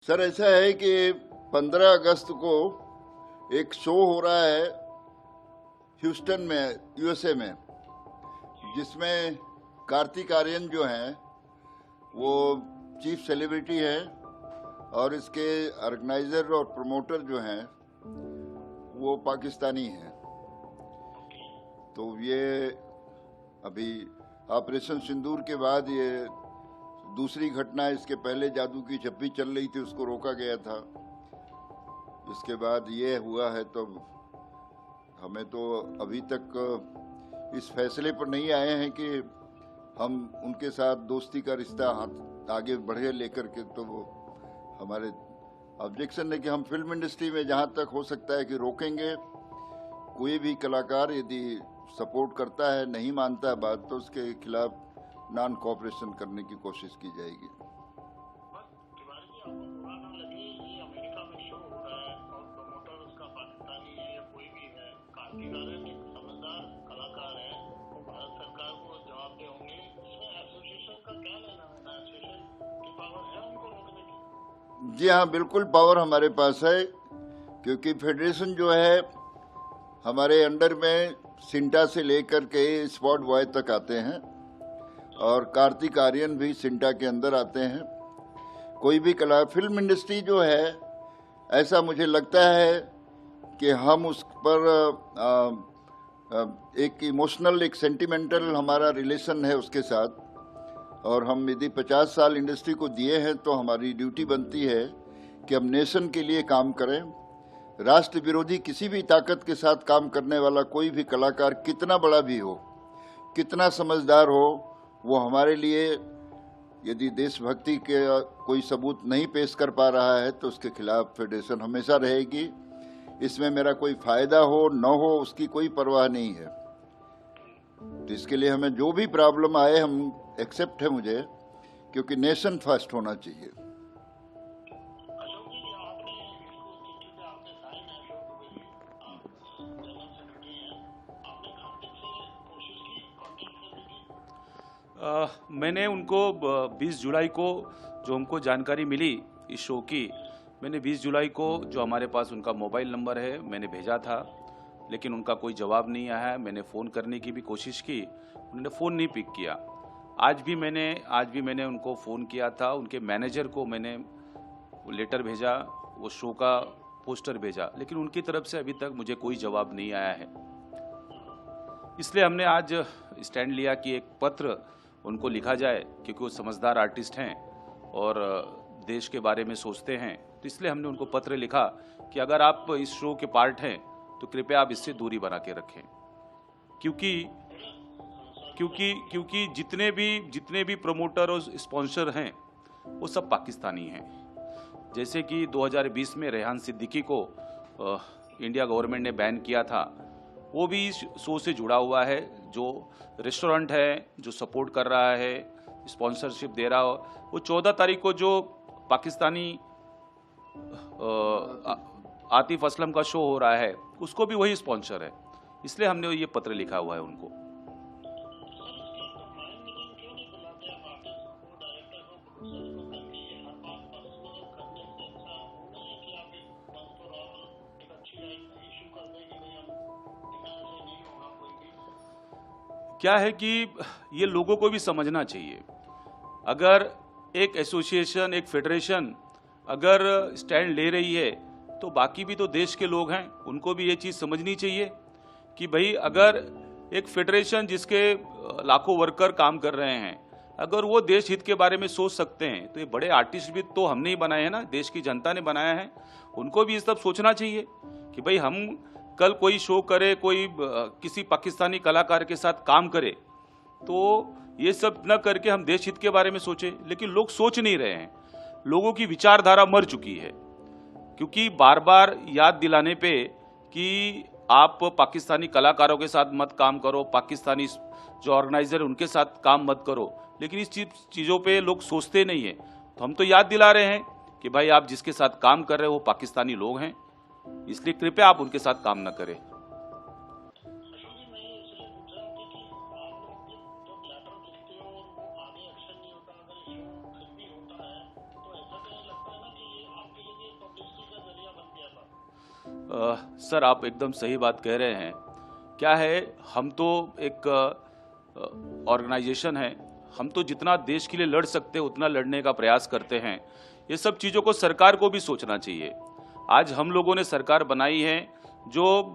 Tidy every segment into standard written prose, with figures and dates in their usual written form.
Sir ऐसा है कि 15 अगस्त को एक शो हो रहा है ह्यूस्टन में, यूएसए में, जिसमें कार्तिक आर्यन जो हैं वो चीफ सेलिब्रिटी हैं और इसके ऑर्गेनाइजर और प्रमोटर जो हैं वो पाकिस्तानी हैं। तो ये अभी ऑपरेशन सिंदूर के बाद ये दूसरी घटना है। इसके पहले जादू की छप्पी चल रही थी, उसको रोका गया था। इसके बाद ये हुआ है। तो हमें तो अभी तक इस फैसले पर नहीं आए हैं कि हम उनके साथ दोस्ती का रिश्ता आगे बढ़े लेकर के। तो वो हमारे ऑब्जेक्शन है कि हम फिल्म इंडस्ट्री में जहाँ तक हो सकता है कि रोकेंगे। कोई भी कलाकार यदि सपोर्ट करता है, नहीं मानता है बात, तो उसके खिलाफ नॉन कोऑपरेशन करने की कोशिश की जाएगी। जी हाँ, बिल्कुल पावर हमारे पास है, क्योंकि फेडरेशन जो है हमारे अंडर में सिंटा से लेकर के स्पॉट बॉय तक आते हैं और कार्तिक आर्यन भी सिंटा के अंदर आते हैं। कोई भी कला फिल्म इंडस्ट्री जो है, ऐसा मुझे लगता है कि हम उस पर एक इमोशनल, एक सेंटिमेंटल हमारा रिलेशन है उसके साथ। और हम यदि 50 साल इंडस्ट्री को दिए हैं तो हमारी ड्यूटी बनती है कि हम नेशन के लिए काम करें। राष्ट्र विरोधी किसी भी ताकत के साथ काम करने वाला कोई भी कलाकार, कितना बड़ा भी हो, कितना समझदार हो, वो हमारे लिए यदि देशभक्ति के कोई सबूत नहीं पेश कर पा रहा है तो उसके खिलाफ फेडरेशन हमेशा रहेगी। इसमें मेरा कोई फायदा हो न हो उसकी कोई परवाह नहीं है। तो इसके लिए हमें जो भी प्रॉब्लम आए हम एक्सेप्ट है मुझे, क्योंकि नेशन फर्स्ट होना चाहिए। मैंने उनको 20 जुलाई को जो हमको जानकारी मिली इस शो की, मैंने 20 जुलाई को जो हमारे पास उनका मोबाइल नंबर है मैंने भेजा था, लेकिन उनका कोई जवाब नहीं आया है। मैंने फ़ोन करने की भी कोशिश की, उन्होंने फ़ोन नहीं पिक किया। आज भी मैंने उनको फ़ोन किया था। उनके मैनेजर को मैंने लेटर भेजा, वो शो का पोस्टर भेजा, लेकिन उनकी तरफ से अभी तक मुझे कोई जवाब नहीं आया है। इसलिए हमने आज स्टैंड लिया कि एक पत्र उनको लिखा जाए, क्योंकि वो समझदार आर्टिस्ट हैं और देश के बारे में सोचते हैं। तो इसलिए हमने उनको पत्र लिखा कि अगर आप इस शो के पार्ट हैं तो कृपया आप इससे दूरी बना के रखें, क्योंकि क्योंकि क्योंकि जितने भी प्रमोटर और स्पॉन्सर हैं वो सब पाकिस्तानी हैं। जैसे कि 2020 में रेहान सिद्दीकी को इंडिया गवर्नमेंट ने बैन किया था, वो भी इस शो से जुड़ा हुआ है। जो रेस्टोरेंट है जो सपोर्ट कर रहा है, स्पॉन्सरशिप दे रहा हो, वो 14 तारीख को जो पाकिस्तानी आतिफ असलम का शो हो रहा है उसको भी वही स्पॉन्सर है। इसलिए हमने ये पत्र लिखा हुआ है उनको। क्या है कि ये लोगों को भी समझना चाहिए, अगर एक एसोसिएशन, एक फेडरेशन अगर स्टैंड ले रही है तो बाकी भी तो देश के लोग हैं, उनको भी ये चीज़ समझनी चाहिए कि भाई अगर एक फेडरेशन जिसके लाखों वर्कर काम कर रहे हैं, अगर वो देश हित के बारे में सोच सकते हैं तो ये बड़े आर्टिस्ट भी तो हमने ही बनाए हैं ना, देश की जनता ने बनाया है। उनको भी ये सब सोचना चाहिए कि भाई हम कल कोई शो करे, कोई किसी पाकिस्तानी कलाकार के साथ काम करे, तो ये सब न करके हम देश हित के बारे में सोचें। लेकिन लोग सोच नहीं रहे हैं, लोगों की विचारधारा मर चुकी है, क्योंकि बार बार याद दिलाने पे कि आप पाकिस्तानी कलाकारों के साथ मत काम करो, पाकिस्तानी जो ऑर्गेनाइजर उनके साथ काम मत करो, लेकिन इस चीज़ों पे लोग सोचते नहीं है। तो हम तो याद दिला रहे हैं कि भाई आप जिसके साथ काम कर रहे हो वो पाकिस्तानी लोग हैं, इसलिए कृपया आप उनके साथ काम न करें। सर आप एकदम सही बात कह रहे हैं। क्या है, हम तो एक ऑर्गेनाइजेशन है, हम तो जितना देश के लिए लड़ सकते हैं उतना लड़ने का प्रयास करते हैं। ये सब चीज़ों को सरकार को भी सोचना चाहिए। आज हम लोगों ने सरकार बनाई है जो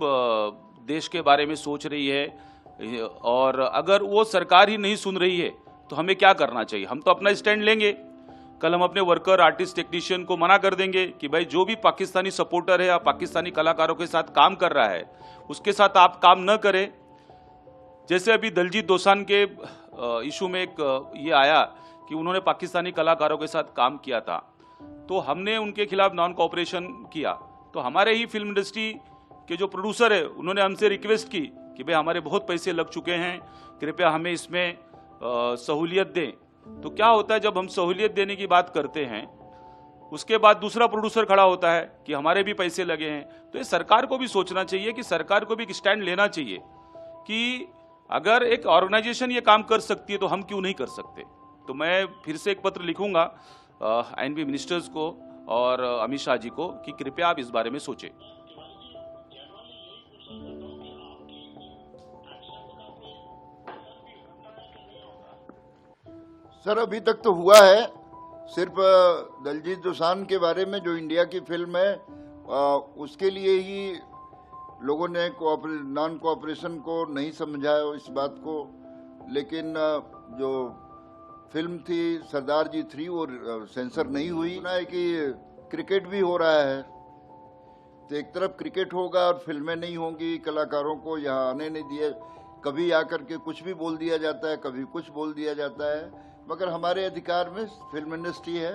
देश के बारे में सोच रही है, और अगर वो सरकार ही नहीं सुन रही है तो हमें क्या करना चाहिए? हम तो अपना स्टैंड लेंगे। कल हम अपने वर्कर, आर्टिस्ट, टेक्नीशियन को मना कर देंगे कि भाई जो भी पाकिस्तानी सपोर्टर है या पाकिस्तानी कलाकारों के साथ काम कर रहा है उसके साथ आप काम न करें। जैसे अभी दलजीत दोसांझ के इशू में एक ये आया कि उन्होंने पाकिस्तानी कलाकारों के साथ काम किया था, तो हमने उनके खिलाफ नॉन कोऑपरेशन किया। तो हमारे ही फिल्म इंडस्ट्री के जो प्रोड्यूसर है उन्होंने हमसे रिक्वेस्ट की कि भाई हमारे बहुत पैसे लग चुके हैं, कृपया हमें इसमें सहूलियत दें। तो क्या होता है, जब हम सहूलियत देने की बात करते हैं उसके बाद दूसरा प्रोड्यूसर खड़ा होता है कि हमारे भी पैसे लगे हैं। तो ये सरकार को भी सोचना चाहिए कि सरकार को भी एक स्टैंड लेना चाहिए कि अगर एक ऑर्गेनाइजेशन ये काम कर सकती है तो हम क्यों नहीं कर सकते। तो मैं फिर से एक पत्र लिखूंगा INB मिनिस्टर्स को और अमित शाह जी को कि कृपया आप इस बारे में सोचें। सर अभी तक तो हुआ है, सिर्फ दलजीत दोसांझ के बारे में जो इंडिया की फिल्म है उसके लिए ही लोगों ने नॉन कोऑपरेशन को नहीं समझा इस बात को। लेकिन जो फिल्म थी सरदार जी 3 वो सेंसर नहीं हुई ना, है कि क्रिकेट भी हो रहा है, तो एक तरफ क्रिकेट होगा और फिल्में नहीं होंगी, कलाकारों को यहाँ आने नहीं दिए, कभी आकर के कुछ भी बोल दिया जाता है, कभी कुछ बोल दिया जाता है। मगर हमारे अधिकार में फिल्म इंडस्ट्री है,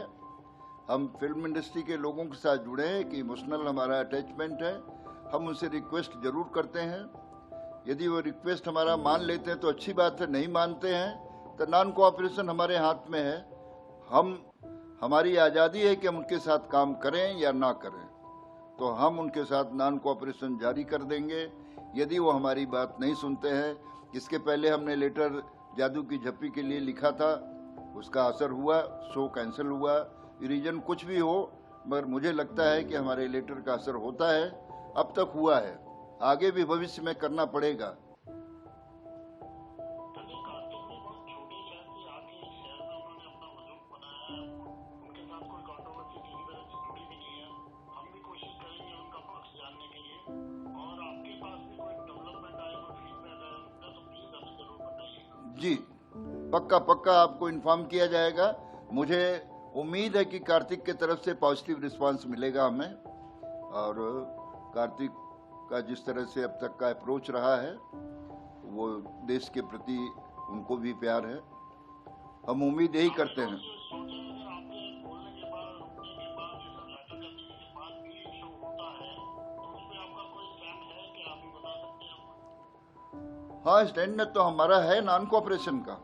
हम फिल्म इंडस्ट्री के लोगों के साथ जुड़े हैं कि इमोशनल हमारा अटैचमेंट है। हम उनसे रिक्वेस्ट जरूर करते हैं, यदि वो रिक्वेस्ट हमारा मान लेते हैं तो अच्छी बात है, नहीं मानते हैं तो नॉन कोऑपरेशन हमारे हाथ में है। हमारी आज़ादी है कि हम उनके साथ काम करें या ना करें, तो हम उनके साथ नॉन कोऑपरेशन जारी कर देंगे यदि वो हमारी बात नहीं सुनते हैं। इसके पहले हमने लेटर जादू की झप्पी के लिए लिखा था, उसका असर हुआ, शो कैंसिल हुआ, रीजन कुछ भी हो, मगर मुझे लगता है कि हमारे लेटर का असर होता है, अब तक हुआ है, आगे भी भविष्य में करना पड़ेगा। जी पक्का आपको इन्फॉर्म किया जाएगा। मुझे उम्मीद है कि कार्तिक के तरफ से पॉजिटिव रिस्पांस मिलेगा हमें, और कार्तिक का जिस तरह से अब तक का अप्रोच रहा है वो देश के प्रति उनको भी प्यार है, हम उम्मीद यही करते हैं। हाँ, स्टैंड तो हमारा है नॉन कोऑपरेशन का,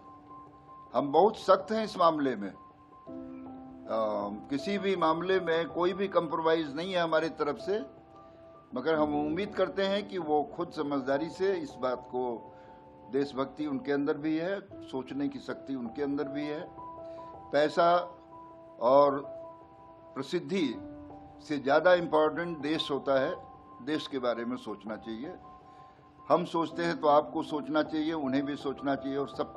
हम बहुत सख्त हैं इस मामले में। किसी भी मामले में कोई भी कंप्रोमाइज नहीं है हमारी तरफ से, मगर हम उम्मीद करते हैं कि वो खुद समझदारी से इस बात को, देशभक्ति उनके अंदर भी है, सोचने की शक्ति उनके अंदर भी है। पैसा और प्रसिद्धि से ज़्यादा इम्पोर्टेंट देश होता है, देश के बारे में सोचना चाहिए। हम सोचते हैं तो आपको सोचना चाहिए, उन्हें भी सोचना चाहिए और सबको